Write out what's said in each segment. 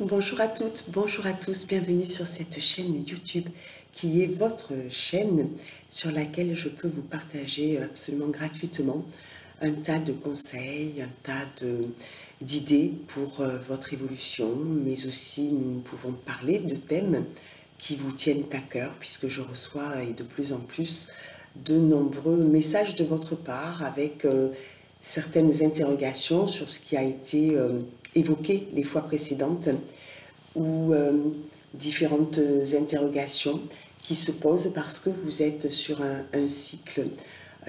Bonjour à toutes, bonjour à tous, bienvenue sur cette chaîne YouTube qui est votre chaîne sur laquelle je peux vous partager absolument gratuitement un tas de conseils, un tas d'idées pour votre évolution, mais aussi nous pouvons parler de thèmes qui vous tiennent à cœur puisque je reçois et de plus en plus de nombreux messages de votre part avec certaines interrogations sur ce qui a été évoqué les fois précédentes ou différentes interrogations qui se posent parce que vous êtes sur un cycle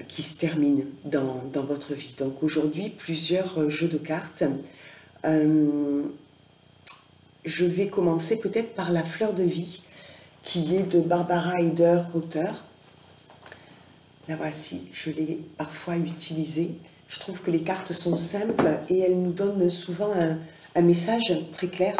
qui se termine dans votre vie. Donc aujourd'hui, plusieurs jeux de cartes. Je vais commencer peut-être par la fleur de vie qui est de Barbara Heider, auteure. La voici, je l'ai parfois utilisée. Je trouve que les cartes sont simples et elles nous donnent souvent un message très clair.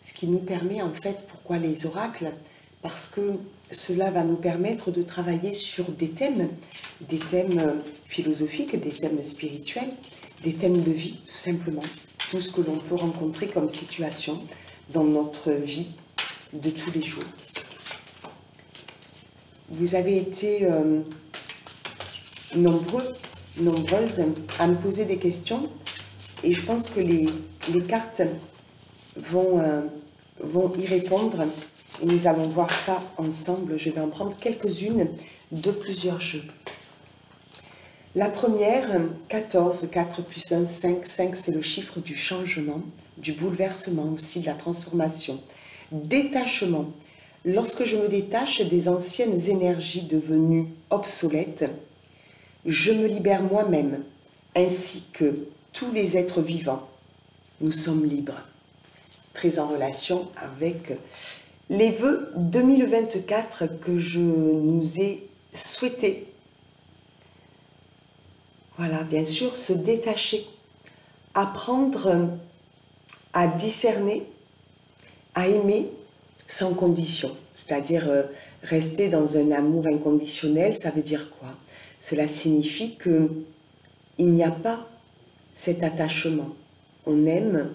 Ce qui nous permet en fait, pourquoi les oracles? Parce que cela va nous permettre de travailler sur des thèmes philosophiques, des thèmes spirituels, des thèmes de vie tout simplement. Tout ce que l'on peut rencontrer comme situation dans notre vie de tous les jours. Vous avez été nombreuses à me poser des questions et je pense que les cartes vont y répondre et nous allons voir ça ensemble. Je vais en prendre quelques-unes de plusieurs jeux. La première, 14, 4 plus 1, 5. 5, c'est le chiffre du changement, du bouleversement aussi, de la transformation. Détachement. Lorsque je me détache des anciennes énergies devenues obsolètes, je me libère moi-même, ainsi que tous les êtres vivants. Nous sommes libres. Très en relation avec les vœux 2024 que je nous ai souhaités. Voilà, bien sûr, se détacher, apprendre à discerner, à aimer sans condition, c'est-à-dire rester dans un amour inconditionnel. Ça veut dire quoi? Cela signifie qu'il n'y a pas cet attachement. On aime,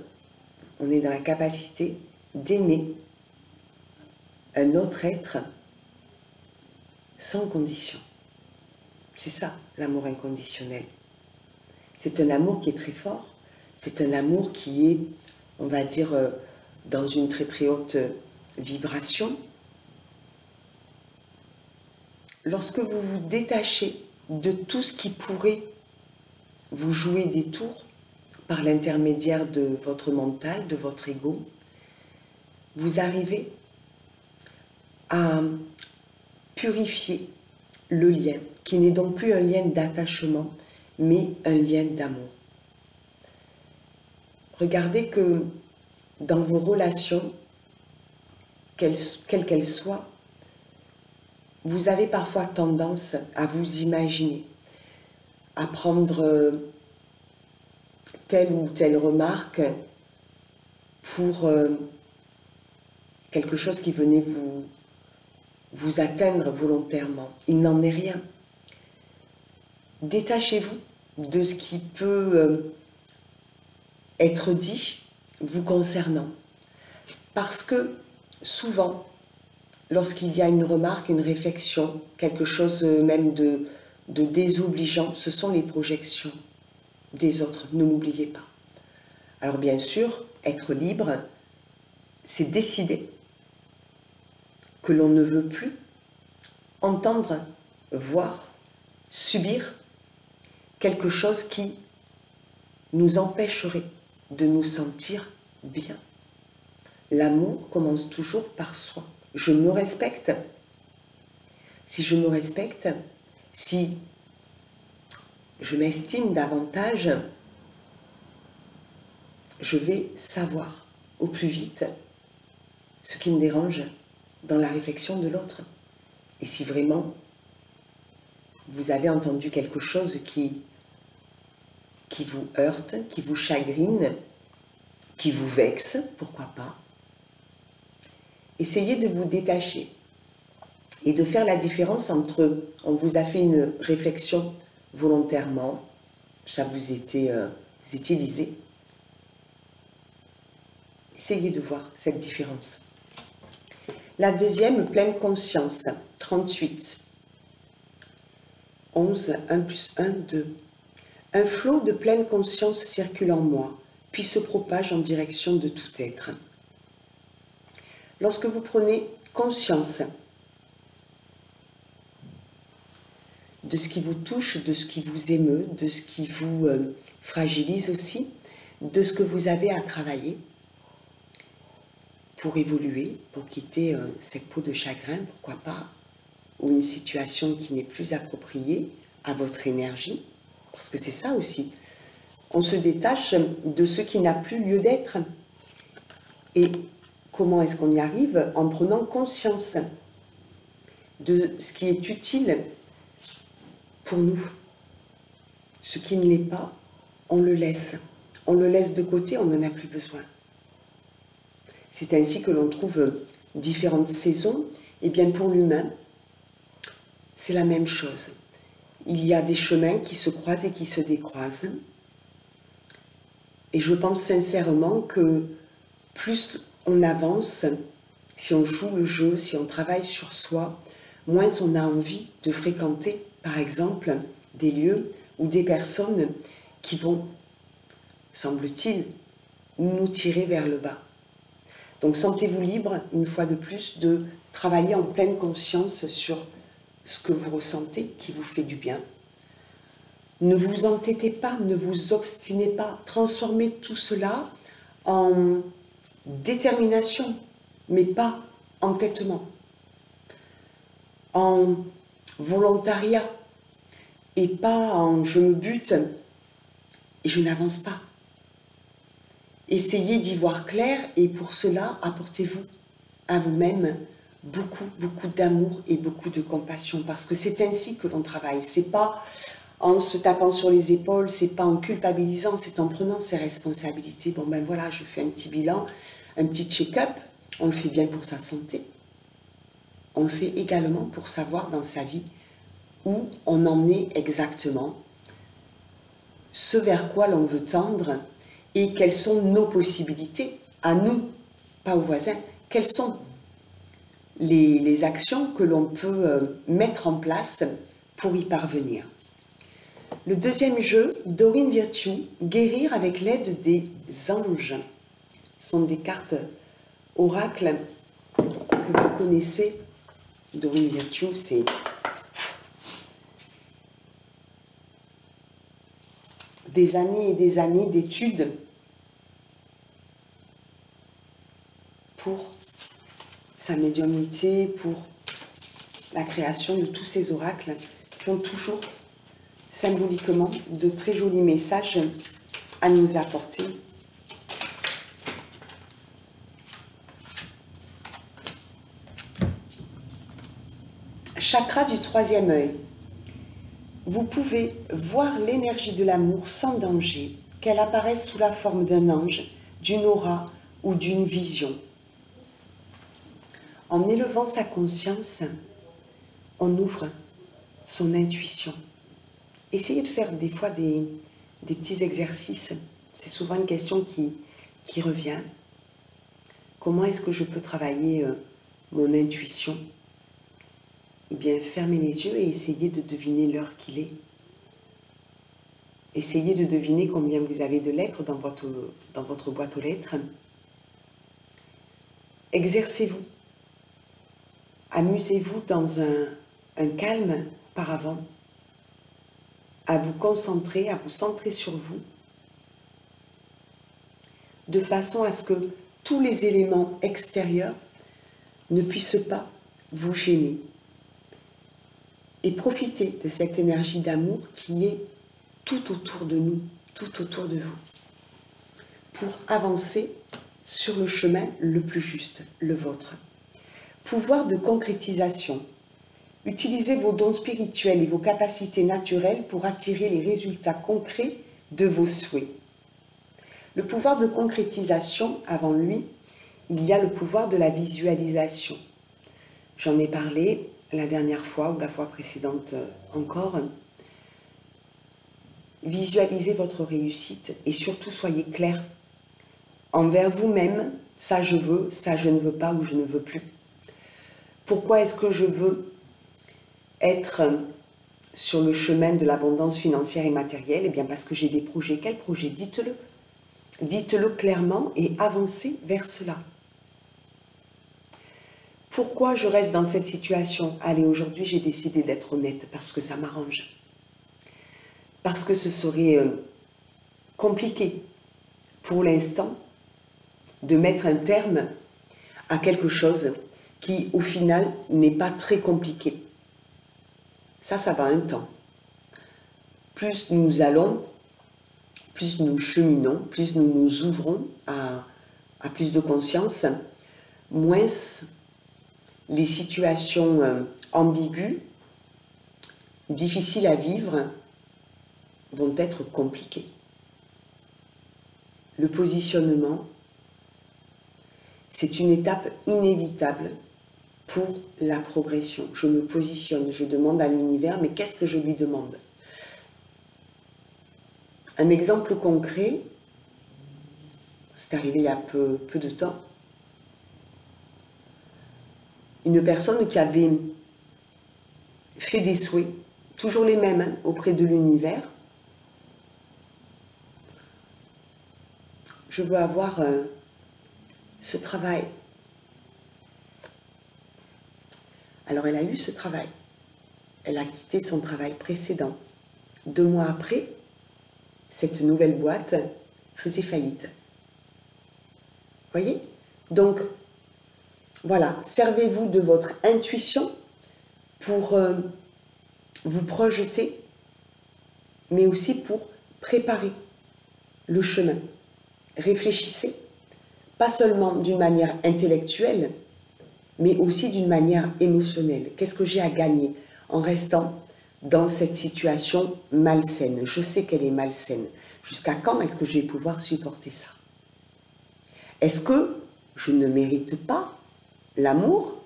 on est dans la capacité d'aimer un autre être sans condition. C'est ça, l'amour inconditionnel. C'est un amour qui est très fort, c'est un amour qui est, on va dire, dans une très très haute vibration. Lorsque vous vous détachez de tout ce qui pourrait vous jouer des tours par l'intermédiaire de votre mental, de votre ego, vous arrivez à purifier le lien, qui n'est donc plus un lien d'attachement, mais un lien d'amour. Regardez que dans vos relations, quelles qu'elles soient, vous avez parfois tendance à vous imaginer, à prendre telle ou telle remarque pour quelque chose qui venait vous atteindre volontairement. Il n'en est rien. Détachez-vous de ce qui peut être dit vous concernant. Parce que souvent, lorsqu'il y a une remarque, une réflexion, quelque chose même de désobligeant, ce sont les projections des autres, ne l'oubliez pas. Alors bien sûr, être libre, c'est décider que l'on ne veut plus entendre, voir, subir quelque chose qui nous empêcherait de nous sentir bien. L'amour commence toujours par soi. Je me respecte. Si je me respecte, si je m'estime davantage, je vais savoir au plus vite ce qui me dérange dans la réflexion de l'autre. Et si vraiment vous avez entendu quelque chose qui vous heurte, qui vous chagrine, qui vous vexe, pourquoi pas, essayez de vous détacher et de faire la différence entre, on vous a fait une réflexion volontairement, ça vous étiez visé, Essayez de voir cette différence. La deuxième, pleine conscience, 38. 11, 1 plus 1, 2. Un flot de pleine conscience circule en moi, puis se propage en direction de tout être. Lorsque vous prenez conscience de ce qui vous touche, de ce qui vous émeut, de ce qui vous fragilise aussi, de ce que vous avez à travailler pour évoluer, pour quitter cette peau de chagrin, pourquoi pas, ou une situation qui n'est plus appropriée à votre énergie, parce que c'est ça aussi. On se détache de ce qui n'a plus lieu d'être. Et comment est-ce qu'on y arrive? En prenant conscience de ce qui est utile pour nous. Ce qui ne l'est pas, on le laisse. On le laisse de côté, on n'en a plus besoin. C'est ainsi que l'on trouve différentes saisons. Et bien pour l'humain, c'est la même chose. Il y a des chemins qui se croisent et qui se décroisent. Et je pense sincèrement que plus on avance, si on joue le jeu, si on travaille sur soi, moins on a envie de fréquenter, par exemple, des lieux ou des personnes qui vont, semble-t-il, nous tirer vers le bas. Donc sentez-vous libre, une fois de plus, de travailler en pleine conscience sur ce que vous ressentez, qui vous fait du bien. Ne vous entêtez pas, ne vous obstinez pas. Transformez tout cela en détermination, mais pas entêtement. En volontariat, et pas en je me bute et je n'avance pas. Essayez d'y voir clair et pour cela, apportez-vous à vous-même beaucoup, beaucoup d'amour et beaucoup de compassion parce que c'est ainsi que l'on travaille. C'est pas en se tapant sur les épaules, c'est pas en culpabilisant, c'est en prenant ses responsabilités. Bon ben voilà, je fais un petit bilan, un petit check-up, on le fait bien pour sa santé. On le fait également pour savoir dans sa vie où on en est exactement, ce vers quoi l'on veut tendre et quelles sont nos possibilités, à nous, pas aux voisins, quelles sont les actions que l'on peut mettre en place pour y parvenir. Le deuxième jeu, Dorine Virtue, guérir avec l'aide des anges. Ce sont des cartes oracles que vous connaissez. Dorine Virtue, c'est des années et des années d'études pour sa médiumnité, pour la création de tous ces oracles qui ont toujours symboliquement de très jolis messages à nous apporter. Chakra du troisième œil. Vous pouvez voir l'énergie de l'amour sans danger, qu'elle apparaisse sous la forme d'un ange, d'une aura ou d'une vision. En élevant sa conscience, on ouvre son intuition. Essayez de faire des fois des petits exercices. C'est souvent une question qui revient. Comment est-ce que je peux travailler mon intuition? Eh bien, fermez les yeux et essayez de deviner l'heure qu'il est. Essayez de deviner combien vous avez de lettres dans votre boîte aux lettres. Exercez-vous. Amusez-vous dans un calme par avant, à vous concentrer, à vous centrer sur vous, de façon à ce que tous les éléments extérieurs ne puissent pas vous gêner. Et profitez de cette énergie d'amour qui est tout autour de nous, tout autour de vous, pour avancer sur le chemin le plus juste, le vôtre. Pouvoir de concrétisation. Utilisez vos dons spirituels et vos capacités naturelles pour attirer les résultats concrets de vos souhaits. Le pouvoir de concrétisation, avant lui, il y a le pouvoir de la visualisation. J'en ai parlé la dernière fois ou la fois précédente encore. Visualisez votre réussite et surtout soyez clair envers vous-même, ça je veux, ça je ne veux pas ou je ne veux plus. Pourquoi est-ce que je veux être sur le chemin de l'abondance financière et matérielle? Eh bien parce que j'ai des projets. Quels projets? Dites-le. Dites-le clairement et avancez vers cela. Pourquoi je reste dans cette situation? Allez, aujourd'hui j'ai décidé d'être honnête parce que ça m'arrange. Parce que ce serait compliqué pour l'instant de mettre un terme à quelque chose qui au final n'est pas très compliqué. Ça va un temps. Plus nous allons, plus nous cheminons, plus nous nous ouvrons à plus de conscience, moins les situations ambiguës, difficiles à vivre, vont être compliquées. Le positionnement, c'est une étape inévitable pour la progression. Je me positionne, je demande à l'univers, mais qu'est-ce que je lui demande? Un exemple concret, c'est arrivé il y a peu de temps. Une personne qui avait fait des souhaits, toujours les mêmes, hein, auprès de l'univers. Je veux avoir ce travail. Alors elle a eu ce travail. Elle a quitté son travail précédent. 2 mois après, cette nouvelle boîte faisait faillite. Voyez? Donc, voilà, servez-vous de votre intuition pour vous projeter, mais aussi pour préparer le chemin. Réfléchissez, pas seulement d'une manière intellectuelle, mais aussi d'une manière émotionnelle. Qu'est-ce que j'ai à gagner en restant dans cette situation malsaine? Je sais qu'elle est malsaine. Jusqu'à quand est-ce que je vais pouvoir supporter ça? Est-ce que je ne mérite pas l'amour,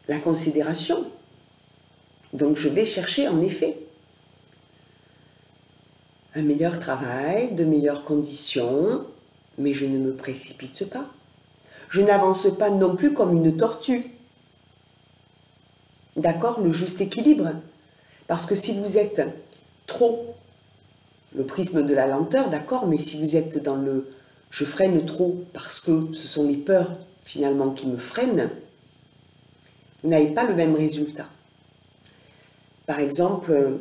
la considération? Donc je vais chercher en effet un meilleur travail, de meilleures conditions, mais je ne me précipite pas. Je n'avance pas non plus comme une tortue. D'accord? Le juste équilibre. Parce que si vous êtes trop, le prisme de la lenteur, d'accord, mais si vous êtes dans le je freine trop parce que ce sont les peurs finalement qui me freinent, vous n'avez pas le même résultat. Par exemple,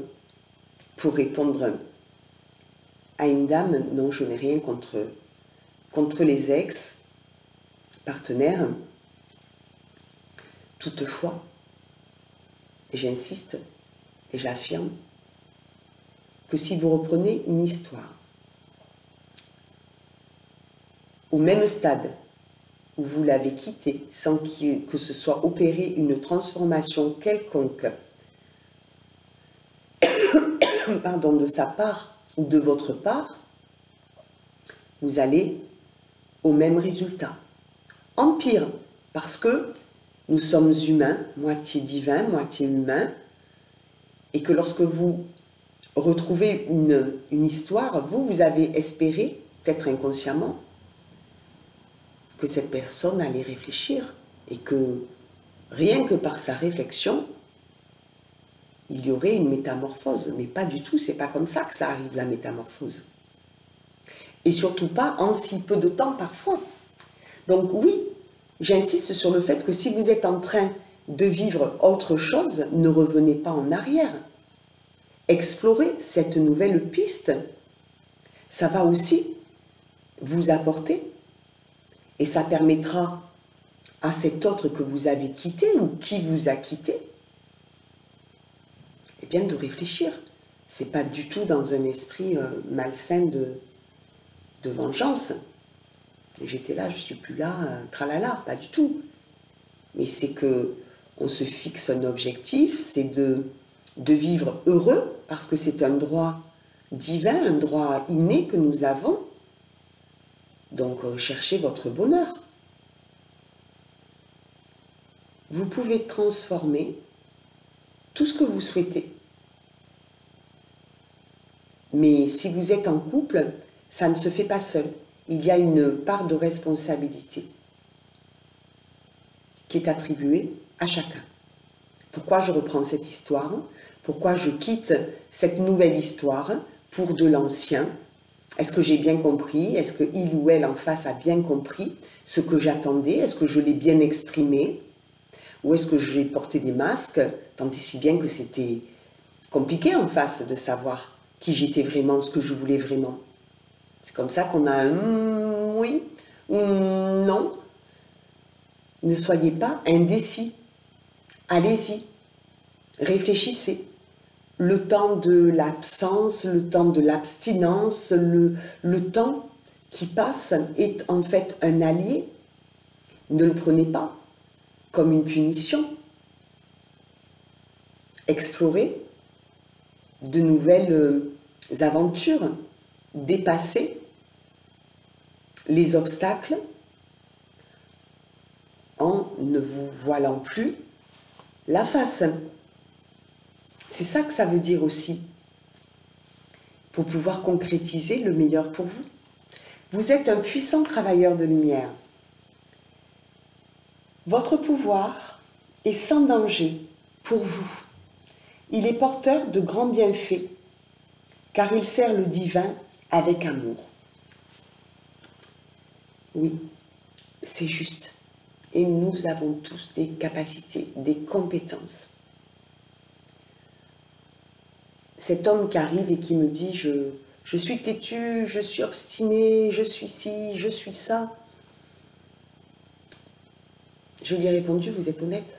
pour répondre à une dame, non, je n'ai rien contre les ex-partenaires. Toutefois, j'insiste et j'affirme que si vous reprenez une histoire au même stade où vous l'avez quitté sans que ce soit opéré une transformation quelconque pardon, de sa part ou de votre part, vous allez au même résultat. En pire, parce que nous sommes humains, moitié divin, moitié humain, et que lorsque vous retrouvez une histoire, vous avez espéré, peut-être inconsciemment, que cette personne allait réfléchir et que rien que par sa réflexion, il y aurait une métamorphose. Mais pas du tout, c'est pas comme ça que ça arrive, la métamorphose. Et surtout pas en si peu de temps parfois. Donc oui, j'insiste sur le fait que si vous êtes en train de vivre autre chose, ne revenez pas en arrière. Explorez cette nouvelle piste. Ça va aussi vous apporter et ça permettra à cet autre que vous avez quitté ou qui vous a quitté, eh bien de réfléchir. C'est pas du tout dans un esprit malsain de vengeance. J'étais là, je suis plus là, tralala, pas du tout. Mais c'est que on se fixe un objectif, c'est de vivre heureux, parce que c'est un droit divin, un droit inné que nous avons. Donc cherchez votre bonheur. Vous pouvez transformer tout ce que vous souhaitez. Mais si vous êtes en couple, Ça ne se fait pas seul. Il y a une part de responsabilité qui est attribuée à chacun. Pourquoi je reprends cette histoire? Pourquoi je quitte cette nouvelle histoire pour de l'ancien? Est-ce que j'ai bien compris? Est-ce que il ou elle en face a bien compris ce que j'attendais? Est-ce que je l'ai bien exprimé? Ou est-ce que j'ai porté des masques, tant et si bien que c'était compliqué en face de savoir qui j'étais vraiment, ce que je voulais vraiment? C'est comme ça qu'on a un oui ou non. Ne soyez pas indécis. Allez-y, réfléchissez. Le temps de l'absence, le temps de l'abstinence, le temps qui passe est en fait un allié. Ne le prenez pas comme une punition. Explorez de nouvelles aventures, dépassez les obstacles en ne vous voilant plus la face. C'est ça que ça veut dire aussi, pour pouvoir concrétiser le meilleur pour vous. Vous êtes un puissant travailleur de lumière. Votre pouvoir est sans danger pour vous. Il est porteur de grands bienfaits, car il sert le divin avec amour. Oui, c'est juste. Et nous avons tous des capacités, des compétences. Cet homme qui arrive et qui me dit je suis têtu, je suis obstiné, je suis ci, je suis ça. Je lui ai répondu, vous êtes honnête.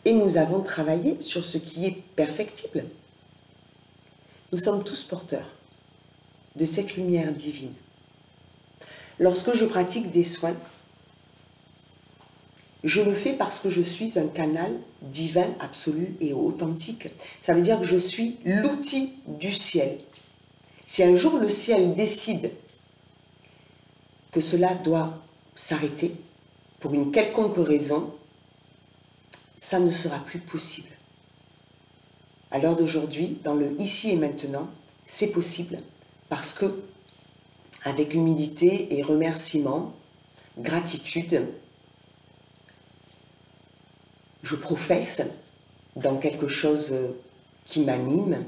Et nous avons travaillé sur ce qui est perfectible. Nous sommes tous porteurs de cette lumière divine. Lorsque je pratique des soins, je le fais parce que je suis un canal divin, absolu et authentique. Ça veut dire que je suis l'outil du ciel. Si un jour le ciel décide que cela doit s'arrêter, pour une quelconque raison, ça ne sera plus possible. À l'heure d'aujourd'hui, dans le ici et maintenant, c'est possible parce que, avec humilité et remerciement, gratitude, je professe dans quelque chose qui m'anime.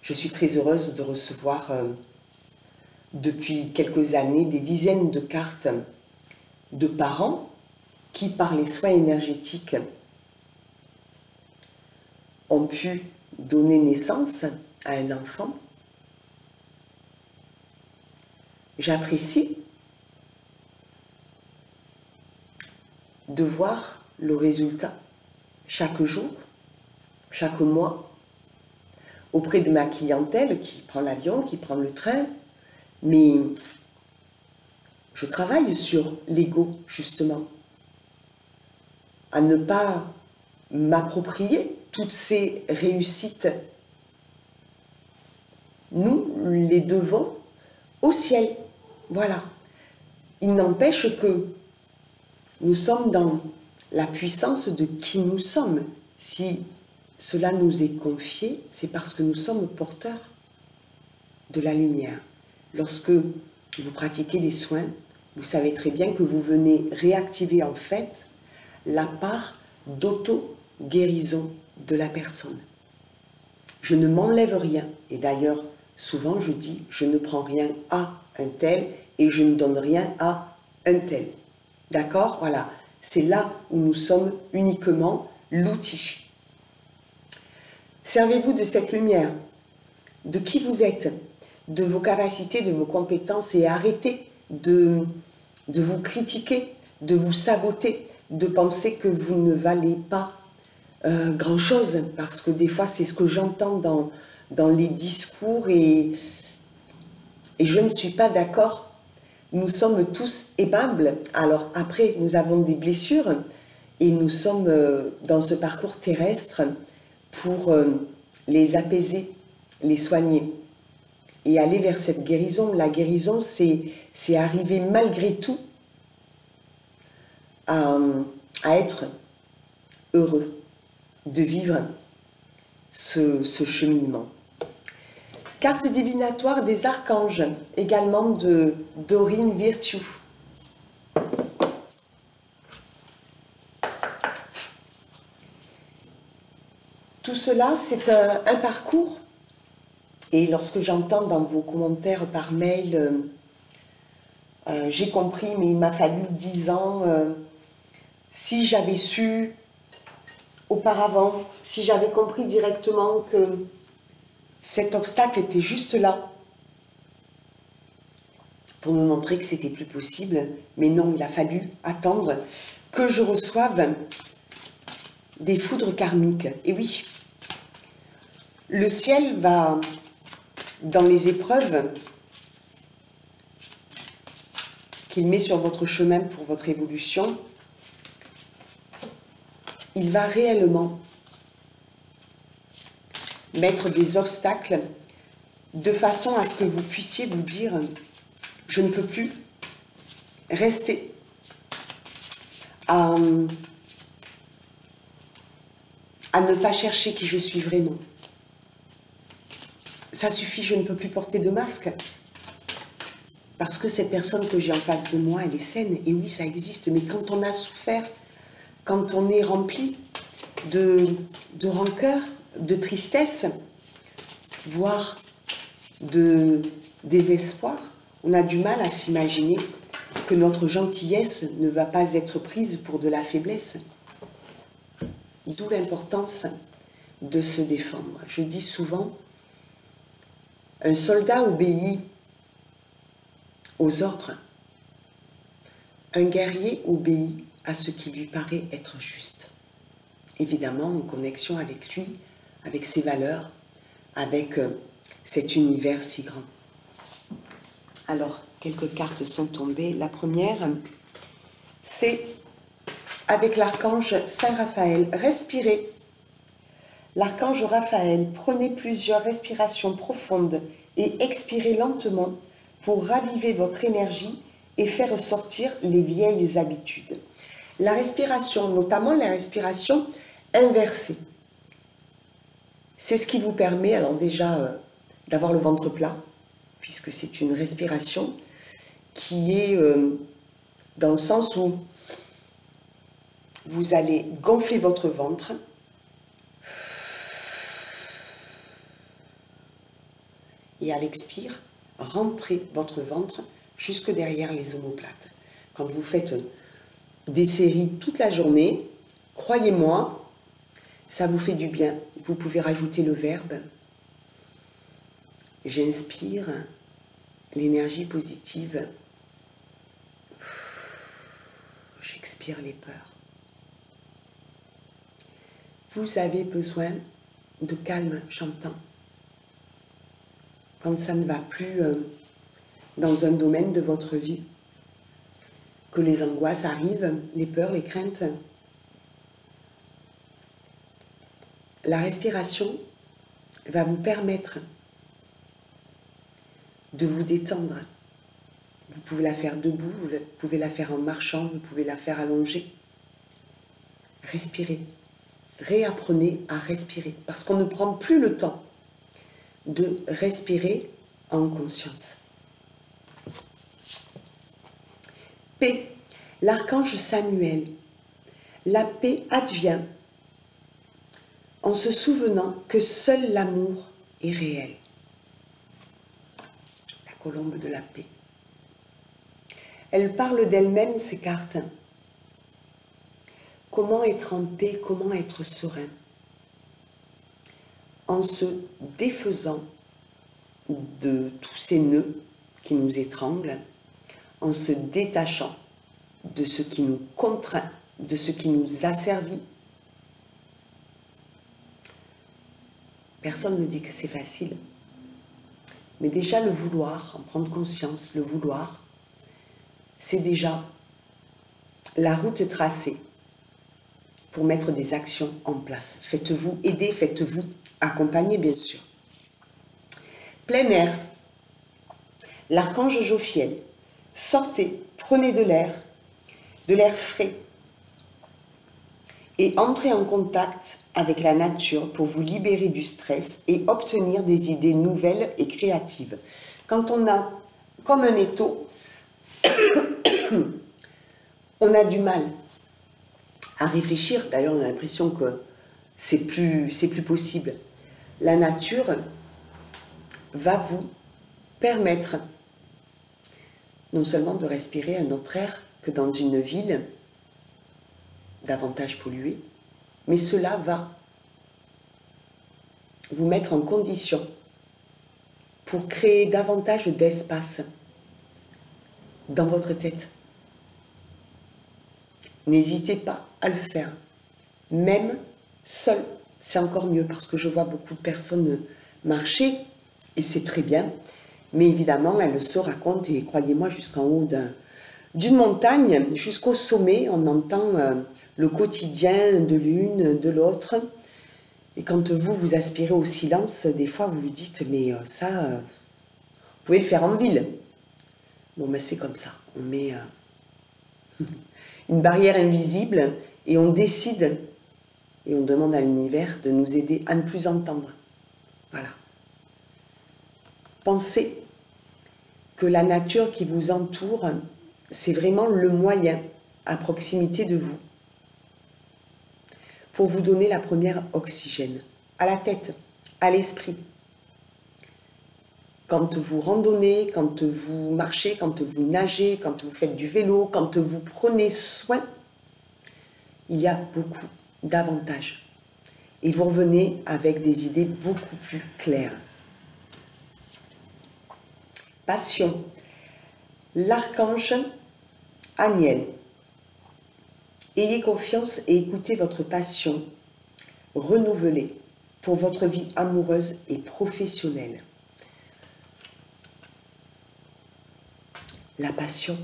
Je suis très heureuse de recevoir depuis quelques années des dizaines de cartes de parents qui, par les soins énergétiques, ont pu donner naissance à un enfant. J'apprécie de voir le résultat chaque jour, chaque mois, auprès de ma clientèle qui prend l'avion, qui prend le train. Mais je travaille sur l'ego, justement, à ne pas m'approprier toutes ces réussites. Nous les devons au ciel. Voilà. Il n'empêche que nous sommes dans la puissance de qui nous sommes. Si cela nous est confié, c'est parce que nous sommes porteurs de la lumière. Lorsque vous pratiquez des soins, vous savez très bien que vous venez réactiver en fait la part d'auto-guérison de la personne. Je ne m'enlève rien. Et d'ailleurs, souvent je dis, je ne prends rien à un tel et je ne donne rien à un tel. D'accord? Voilà. C'est là où nous sommes uniquement l'outil. Servez-vous de cette lumière, de qui vous êtes, de vos capacités, de vos compétences et arrêtez de vous critiquer, de vous saboter, de penser que vous ne valez pas grand-chose, parce que des fois c'est ce que j'entends dans les discours et je ne suis pas d'accord. Nous sommes tous aimables. Alors après, nous avons des blessures et nous sommes dans ce parcours terrestre pour les apaiser, les soigner et aller vers cette guérison. La guérison, c'est arriver malgré tout à être heureux de vivre ce cheminement. Carte divinatoire des archanges, également de Dorine Virtue. Tout cela, c'est un parcours. Et lorsque j'entends dans vos commentaires par mail, j'ai compris, mais il m'a fallu 10 ans, si j'avais su auparavant, si j'avais compris directement que cet obstacle était juste là, pour me montrer que c'était plus possible, mais non, il a fallu attendre que je reçoive des foudres karmiques. Et oui, le ciel va, dans les épreuves qu'il met sur votre chemin pour votre évolution, il va réellement mettre des obstacles de façon à ce que vous puissiez vous dire « je ne peux plus rester à ne pas chercher qui je suis vraiment. Ça suffit, je ne peux plus porter de masque. Parce que cette personne que j'ai en face de moi, elle est saine. Et oui, ça existe. Mais quand on a souffert, quand on est rempli de rancœur, de tristesse, voire de désespoir, on a du mal à s'imaginer que notre gentillesse ne va pas être prise pour de la faiblesse. D'où l'importance de se défendre. Je dis souvent, un soldat obéit aux ordres. Un guerrier obéit à ce qui lui paraît être juste. Évidemment, en connexion avec lui, avec ses valeurs, avec cet univers si grand. Alors, quelques cartes sont tombées. La première, c'est avec l'archange Saint Raphaël. Respirez. L'archange Raphaël, prenez plusieurs respirations profondes et expirez lentement pour raviver votre énergie et faire sortir les vieilles habitudes. La respiration, notamment la respiration inversée, c'est ce qui vous permet, alors déjà, d'avoir le ventre plat, puisque c'est une respiration qui est dans le sens où vous allez gonfler votre ventre et à l'expire, rentrez votre ventre jusque derrière les omoplates. Quand vous faites des séries toute la journée, croyez-moi, ça vous fait du bien. Vous pouvez rajouter le verbe. J'inspire l'énergie positive. J'expire les peurs. Vous avez besoin de calme chantant. Quand ça ne va plus dans un domaine de votre vie, que les angoisses arrivent, les peurs, les craintes, la respiration va vous permettre de vous détendre. Vous pouvez la faire debout, vous pouvez la faire en marchant, vous pouvez la faire allongée. Respirez. Réapprenez à respirer, parce qu'on ne prend plus le temps de respirer en conscience. Paix, l'archange Samuel. La paix advient en se souvenant que seul l'amour est réel. La colombe de la paix. Elle parle d'elle-même, ces cartes. Comment être en paix, comment être serein? En se défaisant de tous ces nœuds qui nous étranglent, en se détachant de ce qui nous contraint, de ce qui nous asservit. Personne ne dit que c'est facile, mais déjà le vouloir, en prendre conscience, le vouloir, c'est déjà la route tracée pour mettre des actions en place. Faites-vous aider, faites-vous accompagner, bien sûr. Plein air, l'archange Jophiel. Sortez, prenez de l'air frais et entrez en contact avec la nature pour vous libérer du stress et obtenir des idées nouvelles et créatives. Quand on a comme un étau, on a du mal à réfléchir. D'ailleurs, on a l'impression que c'est plus possible. La nature va vous permettre non seulement de respirer un autre air que dans une ville davantage polluée, mais cela va vous mettre en condition pour créer davantage d'espace dans votre tête. N'hésitez pas à le faire, même seul, c'est encore mieux parce que je vois beaucoup de personnes marcher et c'est très bien, mais évidemment elles se racontent et croyez-moi jusqu'en haut d'une montagne, jusqu'au sommet, on entend le quotidien de l'une, de l'autre. Et quand vous aspirez au silence, des fois vous vous dites, mais ça, vous pouvez le faire en ville. Bon, mais c'est comme ça. On met une barrière invisible et on décide et on demande à l'univers de nous aider à ne plus entendre. Voilà. Pensez que la nature qui vous entoure, c'est vraiment le moyen à proximité de vous pour vous donner la première oxygène, à la tête, à l'esprit. Quand vous randonnez, quand vous marchez, quand vous nagez, quand vous faites du vélo, quand vous prenez soin, il y a beaucoup d'avantages. Et vous revenez avec des idées beaucoup plus claires. Passion. L'archange Aniel. Ayez confiance et écoutez votre passion renouvelée pour votre vie amoureuse et professionnelle. La passion,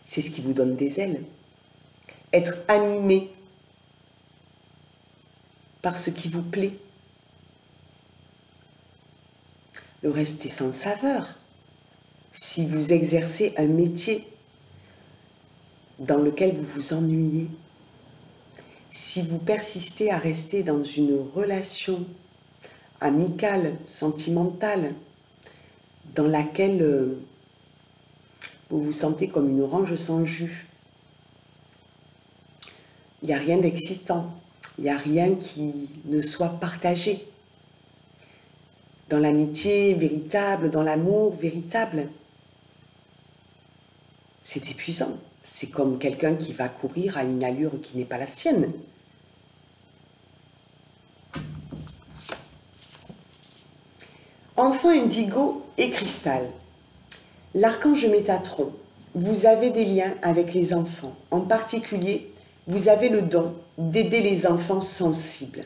c'est ce qui vous donne des ailes. Être animé par ce qui vous plaît. Le reste est sans saveur. Si vous exercez un métier dans lequel vous vous ennuyez, si vous persistez à rester dans une relation amicale, sentimentale, dans laquelle vous vous sentez comme une orange sans jus, il n'y a rien d'excitant, il n'y a rien qui ne soit partagé. Dans l'amitié véritable, dans l'amour véritable, c'est épuisant. C'est comme quelqu'un qui va courir à une allure qui n'est pas la sienne. Enfant indigo et cristal. L'archange Métatron, vous avez des liens avec les enfants. En particulier, vous avez le don d'aider les enfants sensibles.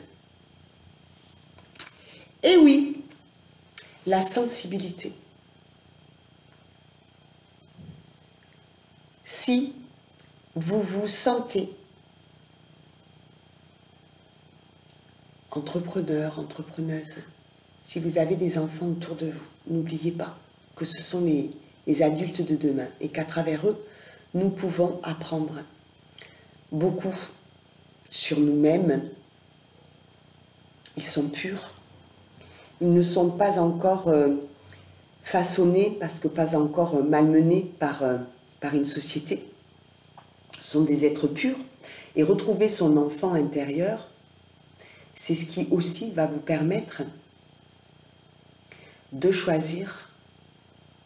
Et oui, la sensibilité. Si vous vous sentez entrepreneur, entrepreneuse, si vous avez des enfants autour de vous, n'oubliez pas que ce sont les adultes de demain et qu'à travers eux, nous pouvons apprendre beaucoup sur nous-mêmes. Ils sont purs, ils ne sont pas encore façonnés, parce que pas encore malmenés par une société. Ce sont des êtres purs. Et retrouver son enfant intérieur, c'est ce qui aussi va vous permettre de choisir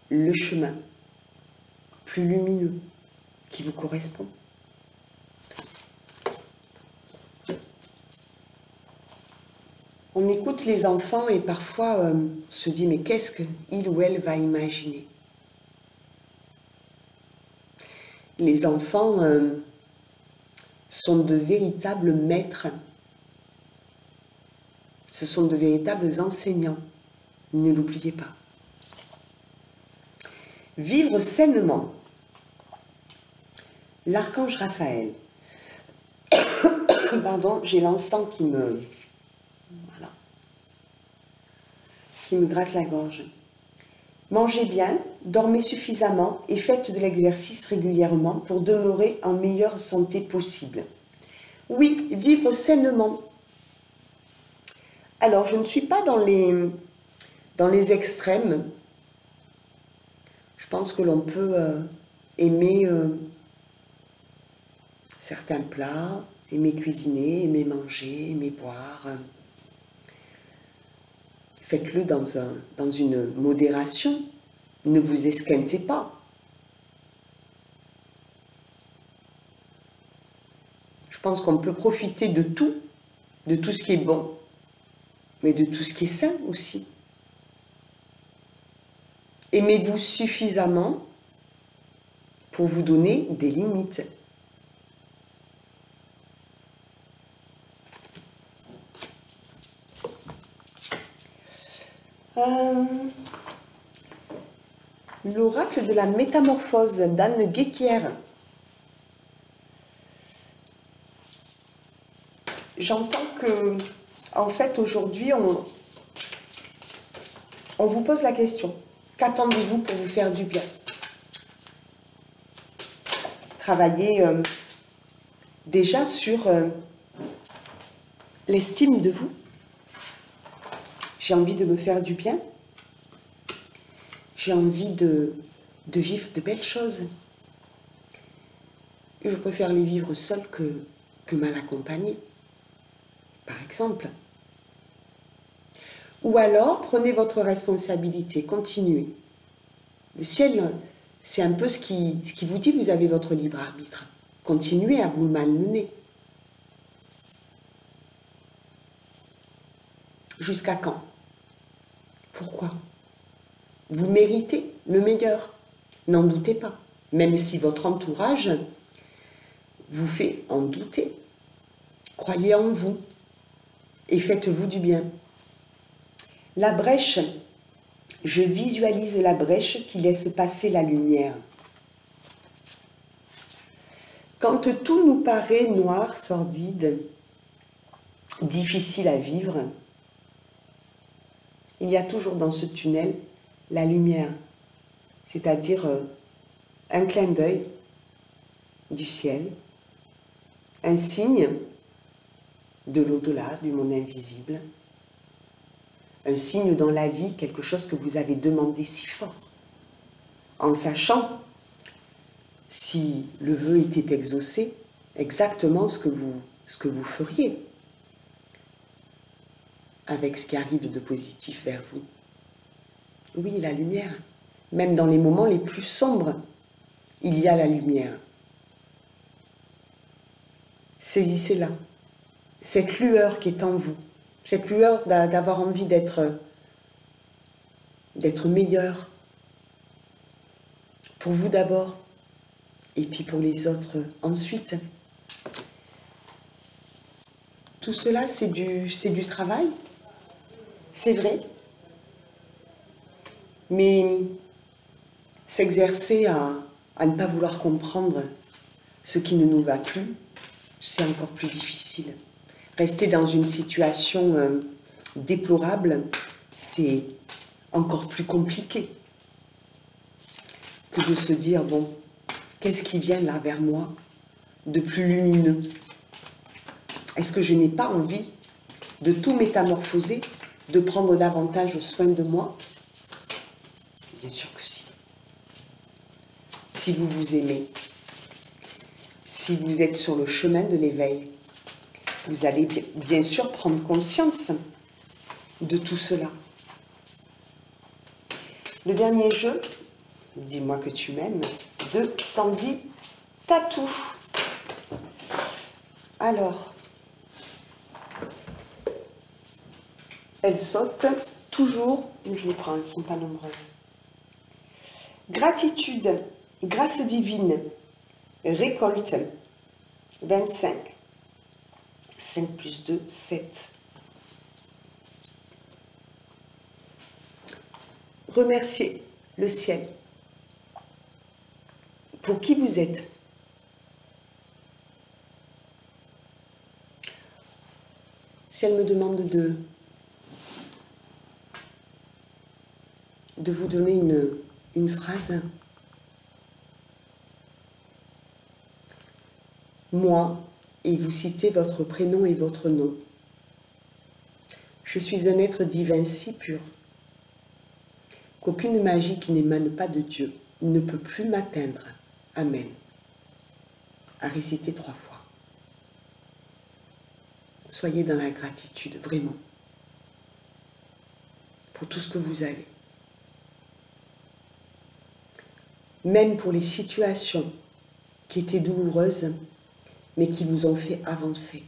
le chemin plus lumineux qui vous correspond. On écoute les enfants et parfois on se dit mais qu'est-ce qu'il ou elle va imaginer? Les enfants sont de véritables maîtres. Ce sont de véritables enseignants. Ne l'oubliez pas. Vivre sainement. L'archange Raphaël. Pardon, j'ai l'encens qui me gratte la gorge. Mangez bien, dormez suffisamment et faites de l'exercice régulièrement pour demeurer en meilleure santé possible. Oui, vivre sainement. Alors, je ne suis pas dans les extrêmes. Je pense que l'on peut aimer certains plats, aimer cuisiner, aimer manger, aimer boire. Faites-le dans une modération. Ne vous esquintez pas. Je pense qu'on peut profiter de tout ce qui est bon, mais de tout ce qui est sain aussi. Aimez-vous suffisamment pour vous donner des limites. L'oracle de la métamorphose d'Anne Guéquière. J'entends que, en fait, aujourd'hui, on vous pose la question. Qu'attendez-vous pour vous faire du bien? Travaillez déjà sur l'estime de vous. J'ai envie de me faire du bien. J'ai envie de vivre de belles choses. Je préfère les vivre seule que mal accompagnée, par exemple. Ou alors, prenez votre responsabilité, continuez. Le ciel, c'est un peu ce qui vous dit, vous avez votre libre arbitre. Continuez à vous malmener. Jusqu'à quand? Pourquoi? Vous méritez le meilleur, n'en doutez pas. Même si votre entourage vous fait en douter. Croyez en vous et faites-vous du bien. La brèche, je visualise la brèche qui laisse passer la lumière. Quand tout nous paraît noir, sordide, difficile à vivre, il y a toujours dans ce tunnel la lumière, c'est-à-dire un clin d'œil du ciel, un signe de l'au-delà, du monde invisible, un signe dans la vie, quelque chose que vous avez demandé si fort, en sachant, si le vœu était exaucé, exactement ce que vous feriez avec ce qui arrive de positif vers vous. Oui, la lumière. Même dans les moments les plus sombres, il y a la lumière. Saisissez-la. Cette lueur qui est en vous, cette lueur d'avoir envie d'être meilleur. Pour vous d'abord, et puis pour les autres ensuite. Tout cela, c'est du travail, c'est vrai. Mais s'exercer à ne pas vouloir comprendre ce qui ne nous va plus, c'est encore plus difficile. Rester dans une situation déplorable, c'est encore plus compliqué que de se dire, bon, qu'est-ce qui vient là vers moi de plus lumineux? Est-ce que je n'ai pas envie de tout métamorphoser, de prendre davantage soin de moi? Bien sûr que si. Si vous vous aimez, si vous êtes sur le chemin de l'éveil, vous allez bien sûr prendre conscience de tout cela. Le dernier jeu, dis-moi que tu m'aimes, de Sandy Tatou. Alors, elles sautent toujours, je les prends, elles ne sont pas nombreuses. Gratitude, grâce divine, récolte, 25. 5 plus 2, 7. Remerciez le ciel pour qui vous êtes. Si elle me demande de vous donner une phrase, moi, et vous citez votre prénom et votre nom, Je suis un être divin si pur qu'aucune magie qui n'émane pas de Dieu ne peut plus m'atteindre. Amen. À réciter 3 fois. Soyez dans la gratitude, vraiment, pour tout ce que vous avez. Même pour les situations qui étaient douloureuses, mais qui vous ont fait avancer.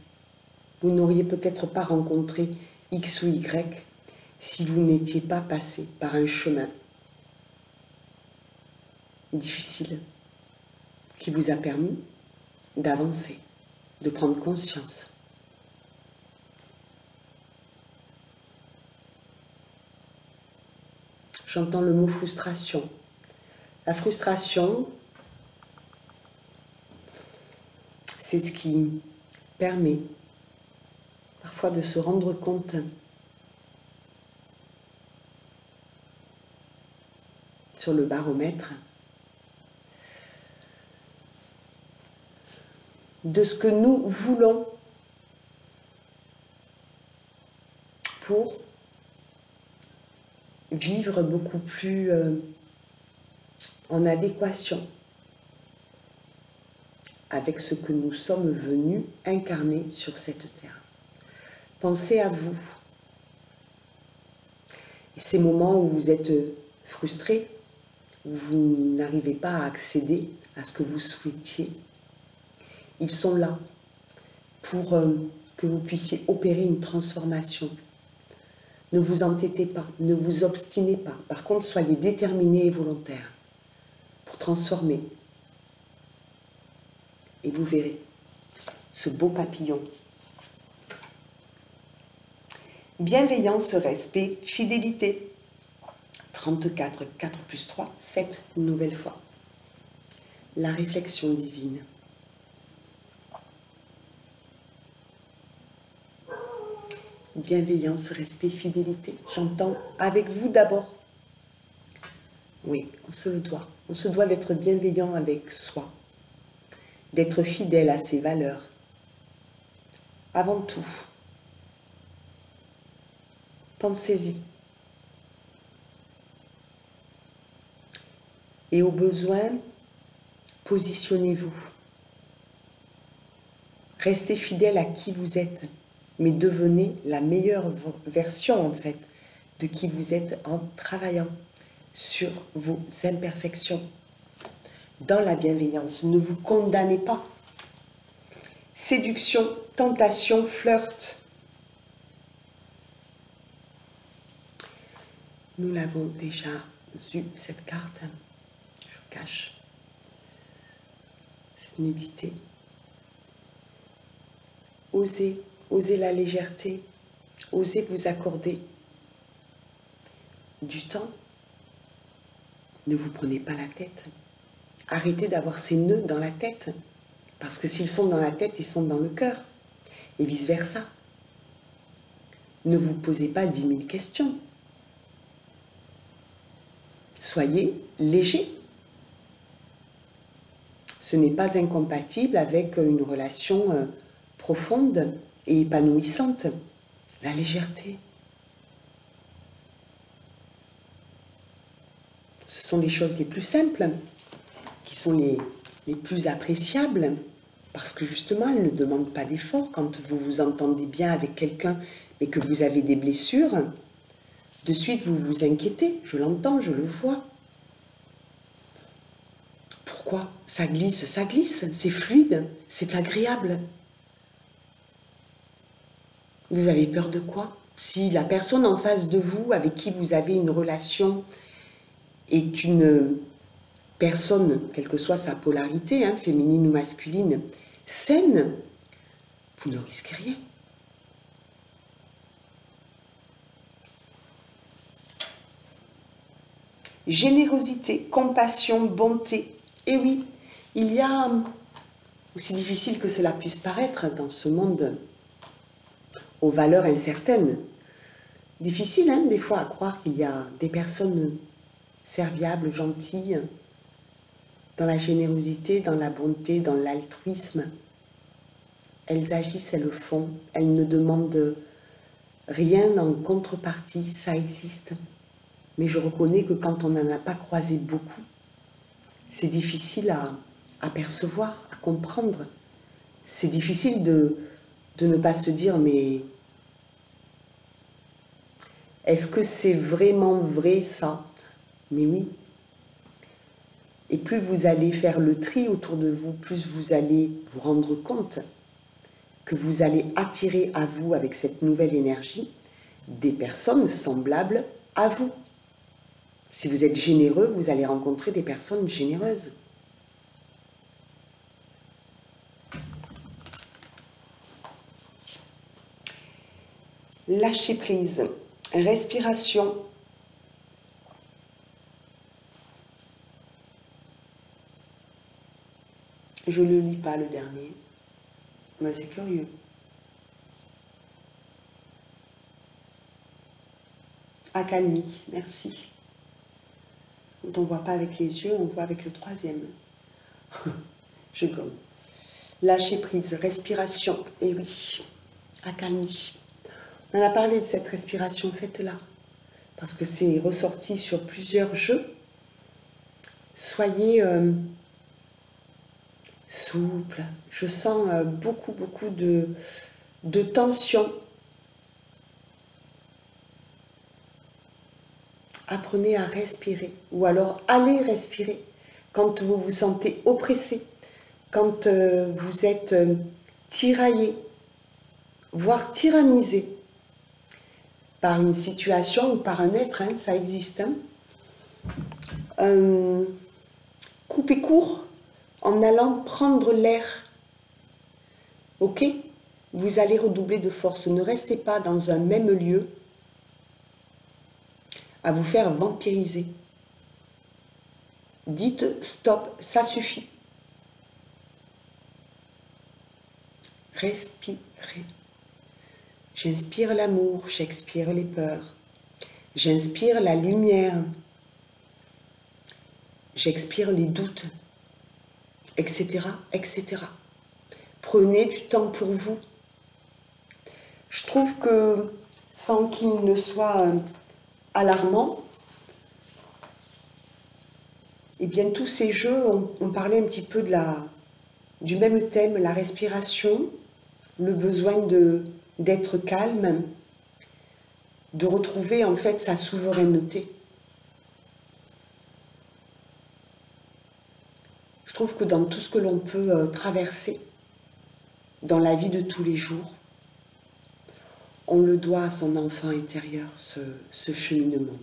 Vous n'auriez peut-être pas rencontré X ou Y si vous n'étiez pas passé par un chemin difficile qui vous a permis d'avancer, de prendre conscience. J'entends le mot frustration. La frustration, c'est ce qui permet parfois de se rendre compte sur le baromètre de ce que nous voulons pour vivre beaucoup plus en adéquation avec ce que nous sommes venus incarner sur cette terre. Pensez à vous. Et ces moments où vous êtes frustré, où vous n'arrivez pas à accéder à ce que vous souhaitiez, ils sont là pour que vous puissiez opérer une transformation. Ne vous entêtez pas, ne vous obstinez pas. Par contre, soyez déterminés et volontaires pour transformer. Et vous verrez ce beau papillon. Bienveillance, respect, fidélité. 34, 4 plus 3, 7, une nouvelle fois. La réflexion divine. Bienveillance, respect, fidélité. J'entends avec vous d'abord. Oui, on se le doit. On se doit d'être bienveillant avec soi, d'être fidèle à ses valeurs. Avant tout, pensez-y. Et au besoin, positionnez-vous. Restez fidèle à qui vous êtes, mais devenez la meilleure version en fait de qui vous êtes en travaillant sur vos imperfections. Dans la bienveillance, ne vous condamnez pas. Séduction, tentation, flirt. Nous l'avons déjà eu, cette carte. Je cache cette nudité. Osez, osez la légèreté. Osez vous accorder du temps. Ne vous prenez pas la tête. Arrêtez d'avoir ces nœuds dans la tête. Parce que s'ils sont dans la tête, ils sont dans le cœur. Et vice-versa. Ne vous posez pas 10 000 questions. Soyez léger. Ce n'est pas incompatible avec une relation profonde et épanouissante. La légèreté. Ce sont les choses les plus simples, qui sont les plus appréciables, parce que justement, elles ne demandent pas d'effort. Quand vous vous entendez bien avec quelqu'un, mais que vous avez des blessures, de suite vous vous inquiétez. Je l'entends, je le vois. Pourquoi? Ça glisse, c'est fluide, c'est agréable. Vous avez peur de quoi? Si la personne en face de vous, avec qui vous avez une relation, est une personne, quelle que soit sa polarité, hein, féminine ou masculine, saine, vous ne risquez rien. Générosité, compassion, bonté. Et oui, il y a, aussi difficile que cela puisse paraître dans ce monde aux valeurs incertaines, difficile hein, des fois à croire qu'il y a des personnes serviables, gentilles, dans la générosité, dans la bonté, dans l'altruisme. Elles agissent, elles le font, elles ne demandent rien en contrepartie, ça existe. Mais je reconnais que quand on n'en a pas croisé beaucoup, c'est difficile à percevoir, à comprendre. C'est difficile de ne pas se dire, mais est-ce que c'est vraiment vrai ça? Mais oui. Et plus vous allez faire le tri autour de vous, plus vous allez vous rendre compte que vous allez attirer à vous, avec cette nouvelle énergie, des personnes semblables à vous. Si vous êtes généreux, vous allez rencontrer des personnes généreuses. Lâcher prise, respiration. Je ne le lis pas le dernier, mais c'est curieux. Accalmie, merci. Quand on ne voit pas avec les yeux, on voit avec le troisième. Je gomme. Lâcher prise, respiration, et oui, accalmie. On a parlé de cette respiration, faites-la. Parce que c'est ressorti sur plusieurs jeux. Soyez souple. Je sens beaucoup de tension. Apprenez à respirer. Ou alors allez respirer. Quand vous vous sentez oppressé. Quand vous êtes tiraillé. Voire tyrannisé. Par une situation ou par un être, hein, ça existe. Hein. Coupez court en allant prendre l'air. Ok? Vous allez redoubler de force. Ne restez pas dans un même lieu à vous faire vampiriser. Dites stop, ça suffit. Respirez. J'inspire l'amour, j'expire les peurs. J'inspire la lumière. J'expire les doutes, etc., etc. Prenez du temps pour vous. Je trouve que, sans qu'il ne soit alarmant, eh bien, tous ces jeux, on parlait un petit peu du même thème, la respiration, le besoin d'être calme, de retrouver en fait sa souveraineté. Je trouve que dans tout ce que l'on peut traverser dans la vie de tous les jours, on le doit à son enfant intérieur, ce cheminement.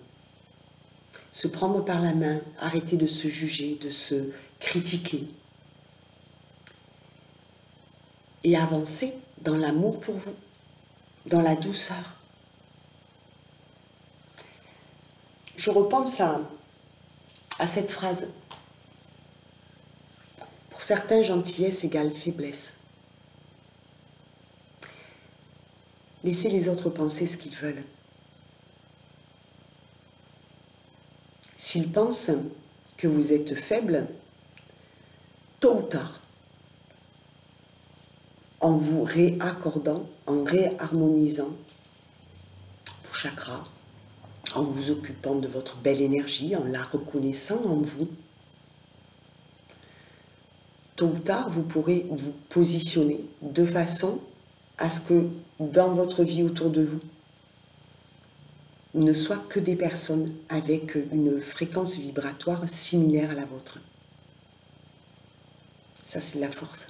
Se prendre par la main, arrêter de se juger, de se critiquer. Et avancer dans l'amour pour vous, dans la douceur. Je repense à cette phrase. Pour certains, gentillesse égale faiblesse. Laissez les autres penser ce qu'ils veulent. S'ils pensent que vous êtes faible, tôt ou tard, en vous réaccordant, en réharmonisant vos chakras, en vous occupant de votre belle énergie, en la reconnaissant en vous, tôt ou tard, vous pourrez vous positionner de façon à ce que dans votre vie autour de vous, ne soit que des personnes avec une fréquence vibratoire similaire à la vôtre. Ça, c'est la force.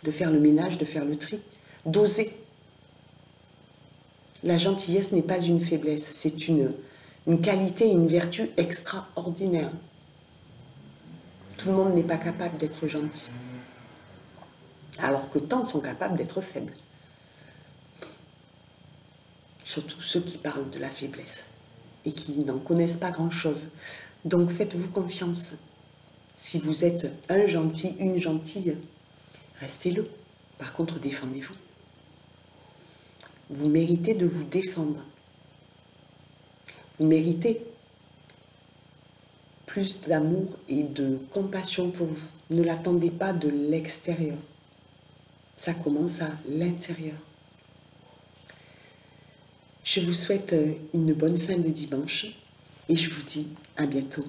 De faire le ménage, de faire le tri, d'oser. La gentillesse n'est pas une faiblesse, c'est une qualité, une vertu extraordinaire. Tout le monde n'est pas capable d'être gentil. Alors que tant sont capables d'être faibles. Surtout ceux qui parlent de la faiblesse et qui n'en connaissent pas grand-chose. Donc faites-vous confiance. Si vous êtes un gentil, une gentille, restez-le. Par contre, défendez-vous. Vous méritez de vous défendre. Vous méritez plus d'amour et de compassion pour vous. Ne l'attendez pas de l'extérieur. Ça commence à l'intérieur. Je vous souhaite une bonne fin de dimanche et je vous dis à bientôt.